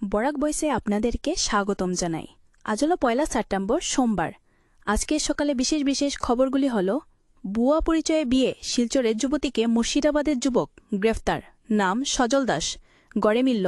বরাক ভয়েসে আপনাদেরকে স্বাগতম জানাই। আজ হলো 1 সেপ্টেম্বর সোমবার। আজকে সকালে বিশেষ বিশেষ খবরগুলি হল: ভুয়া পরিচয়ে বিয়ে, শিলচরের যুবতীকে মুর্শিদাবাদের যুবক গ্রেফতার, নাম সজল দাস, গড়ে মিলল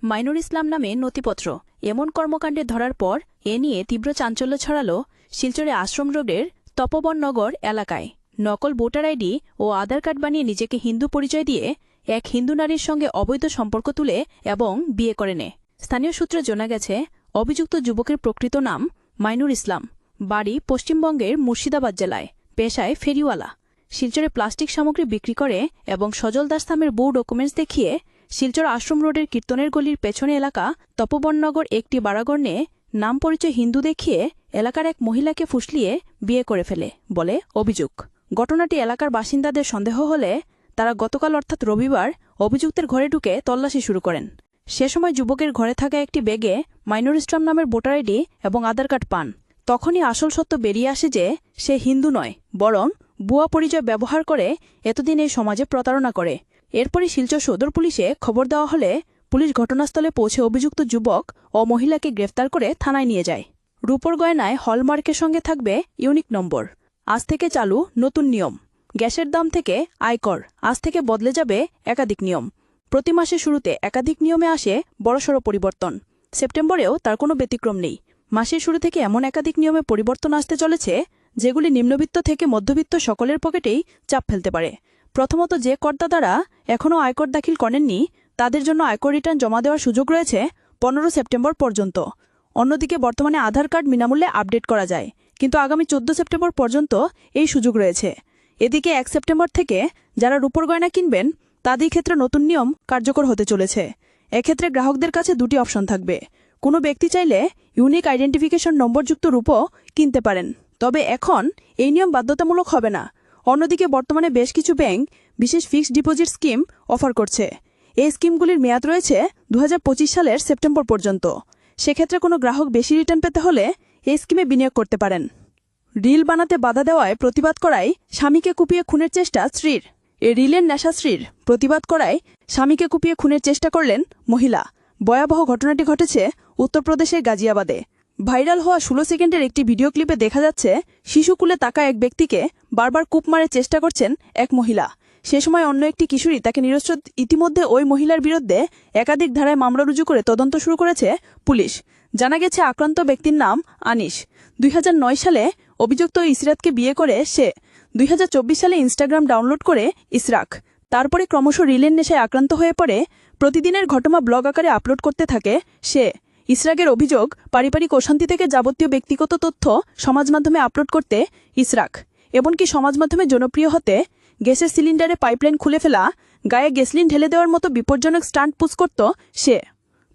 মাইনুর ইসলাম নামে নথিপত্র। এমন কর্মকাণ্ডে ধরার পর এ নিয়ে তীব্র চাঞ্চল্য ছড়াল শিলচরে আশ্রম রোডের তপবননগর এলাকায়। নকল ভোটার আইডি ও আধার কার্ড বানিয়ে নিজেকে হিন্দু পরিচয় দিয়ে এক হিন্দু নারীর সঙ্গে অবৈধ সম্পর্ক তুলে এবং বিয়ে করে নেয়। স্থানীয় সূত্রে জানা গেছে, অভিযুক্ত যুবকের প্রকৃত নাম মাইনুর ইসলাম, বাড়ি পশ্চিমবঙ্গের মুর্শিদাবাদ জেলায়, পেশায় ফেরিওয়ালা। শিলচরে প্লাস্টিক সামগ্রী বিক্রি করে এবং সজল দাস নামের বউ ডকুমেন্টস দেখিয়ে শিলচর আশ্রম রোডের কীর্তনের গলির পেছনে এলাকা তপবননগর একটি বাড়াঘর নিয়ে নাম পরিচয় হিন্দু দেখিয়ে এলাকার এক মহিলাকে ফুসলিয়ে বিয়ে করে ফেলে বলে অভিযোগ। ঘটনাটি এলাকার বাসিন্দাদের সন্দেহ হলে তারা গতকাল অর্থাৎ রবিবার অভিযুক্তের ঘরে ঢুকে তল্লাশি শুরু করেন। সে সময় যুবকের ঘরে থাকা একটি ব্যাগে মাইনুর ইসলাম নামের ভোটার আইডি এবং আধার কার্ড পান। তখনই আসল সত্য বেরিয়ে আসে যে সে হিন্দু নয়, বরং ভুয়া পরিচয় ব্যবহার করে এতদিন এই সমাজে প্রতারণা করে। এরপরই শিলচর সদর পুলিশে খবর দেওয়া হলে পুলিশ ঘটনাস্থলে পৌঁছে অভিযুক্ত যুবক ও মহিলাকে গ্রেফতার করে থানায় নিয়ে যায়। রূপোর গয়নায় হলমার্কের সঙ্গে থাকবে ইউনিক নম্বর। আজ থেকে চালু নতুন নিয়ম। গ্যাসের দাম থেকে আয়কর আজ থেকে বদলে যাবে একাধিক নিয়ম। প্রতি মাসের শুরুতে একাধিক নিয়মে আসে বড়সড় পরিবর্তন। সেপ্টেম্বরেও তার কোনো ব্যতিক্রম নেই। মাসের শুরু থেকে এমন একাধিক নিয়মে পরিবর্তন আসতে চলেছে যেগুলি নিম্নবিত্ত থেকে মধ্যবিত্ত সকলের পকেটেই চাপ ফেলতে পারে। প্রথমত, যে করদাতারা এখনও আয়কর দাখিল করেননি তাদের জন্য আয়কর রিটার্ন জমা দেওয়ার সুযোগ রয়েছে 15 সেপ্টেম্বর পর্যন্ত। অন্যদিকে বর্তমানে আধার কার্ড বিনামূল্যে আপডেট করা যায়, কিন্তু আগামী 14 সেপ্টেম্বর পর্যন্ত এই সুযোগ রয়েছে। এদিকে 1 সেপ্টেম্বর থেকে যারা রূপোর গয়না কিনবেন তাদের ক্ষেত্রে নতুন নিয়ম কার্যকর হতে চলেছে। এক্ষেত্রে গ্রাহকদের কাছে দুটি অপশন থাকবে। কোনো ব্যক্তি চাইলে ইউনিক আইডেন্টিফিকেশন নম্বরযুক্ত রূপো কিনতে পারেন, তবে এখন এই নিয়ম বাধ্যতামূলক হবে না। অন্যদিকে বর্তমানে বেশ কিছু ব্যাংক বিশেষ ফিক্সড ডিপোজিট স্কিম অফার করছে। এই স্কিমগুলির মেয়াদ রয়েছে 2025 সালের সেপ্টেম্বর পর্যন্ত। সেক্ষেত্রে কোনো গ্রাহক বেশি রিটার্ন পেতে হলে এই স্কিমে বিনিয়োগ করতে পারেন। রিল বানাতে বাধা দেওয়ায় প্রতিবাদ করায় স্বামীকে কুপিয়ে খুনের চেষ্টা স্ত্রীর। এ রিলের নেশা স্ত্রীর প্রতিবাদ করায় স্বামীকে কুপিয়ে খুনের চেষ্টা করলেন মহিলা। ভয়াবহ ঘটনাটি ঘটেছে উত্তরপ্রদেশের গাজিয়াবাদে। ভাইরাল হওয়া 16 সেকেন্ডের একটি ভিডিও ক্লিপে দেখা যাচ্ছে শিশুকুলে তাকা এক ব্যক্তিকে বারবার কূপ মারার চেষ্টা করছেন এক মহিলা। সে সময় অন্য একটি কিশোরী তাকে নিরস্ত্র। ইতিমধ্যে ওই মহিলার বিরুদ্ধে একাধিক ধারায় মামলা রুজু করে তদন্ত শুরু করেছে পুলিশ। জানা গেছে আক্রান্ত ব্যক্তির নাম আনিস। 2009 সালে অভিযুক্ত ইসরাতকে বিয়ে করে সে। 2024 সালে ইনস্টাগ্রাম ডাউনলোড করে ইসরাক। তারপরে ক্রমশ রিলের নেশায় আক্রান্ত হয়ে পড়ে প্রতিদিনের ঘটনা ব্লগ আকারে আপলোড করতে থাকে সে। ইসরাকের অভিযোগ, পারিবারিক অশান্তি থেকে যাবতীয় ব্যক্তিগত তথ্য সমাজ মাধ্যমে আপলোড করতে ইসরাক, এমনকি সমাজ মাধ্যমে জনপ্রিয় হতে গ্যাসের সিলিন্ডারে পাইপলাইন খুলে ফেলা, গায়ে গ্যাসলিন ঢেলে দেওয়ার মতো বিপজ্জনক স্টান্ট পুশ করত সে।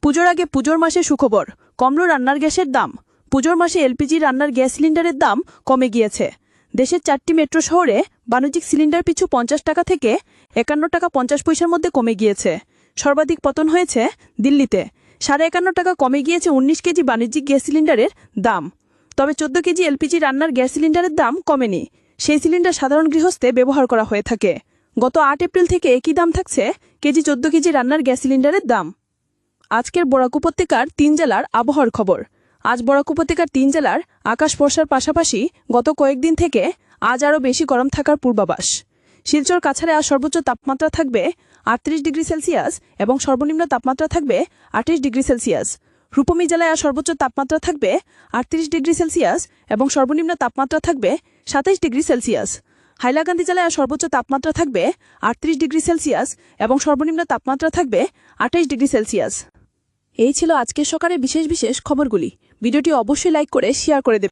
পুজোর আগে পুজোর মাসে সুখবর, কমল রান্নার গ্যাসের দাম। পুজোর মাসে এলপিজি রান্নার গ্যাস সিলিন্ডারের দাম কমে গিয়েছে। দেশের 4টি মেট্রো শহরে বাণিজ্যিক সিলিন্ডার পিছু 50 টাকা থেকে 51 টাকা 50 পয়সার মধ্যে কমে গিয়েছে। সর্বাধিক পতন হয়েছে দিল্লিতে। 51.5 টাকা কমে গিয়েছে 19 কেজি বাণিজ্যিক গ্যাস সিলিন্ডারের দাম। তবে 14 কেজি এলপিজি রান্নার গ্যাস সিলিন্ডারের দাম কমেনি। সেই সিলিন্ডার সাধারণ গৃহস্থে ব্যবহার করা হয়ে থাকে। গত 8 এপ্রিল থেকে একই দাম থাকছে কেজি 14 কেজি রান্নার গ্যাস সিলিন্ডারের দাম। আজকের বরাক উপত্যকার 3 জেলার আবহাওয়ার খবর। আজ বরাক উপত্যকার 3 জেলার আকাশ ফর্সার পাশাপাশি গত কয়েকদিন থেকে আজ আরও বেশি গরম থাকার পূর্বাভাস। শিলচর কাছাড়ে আজ সর্বোচ্চ তাপমাত্রা থাকবে 38 ডিগ্রি সেলসিয়াস এবং সর্বনিম্ন তাপমাত্রা থাকবে 28 ডিগ্রি সেলসিয়াস। রূপমী জেলায় আজ সর্বোচ্চ তাপমাত্রা থাকবে 38 ডিগ্রি সেলসিয়াস এবং সর্বনিম্ন তাপমাত্রা থাকবে 27 ডিগ্রি সেলসিয়াস। হাইলাকান্দি জেলায় আজ সর্বোচ্চ তাপমাত্রা থাকবে 38 ডিগ্রি সেলসিয়াস এবং সর্বনিম্ন তাপমাত্রা থাকবে 28 ডিগ্রি সেলসিয়াস। এই ছিল আজকের সকালে বিশেষ বিশেষ খবরগুলি। ভিডিওটি অবশ্যই লাইক করে শেয়ার করে দেবেন।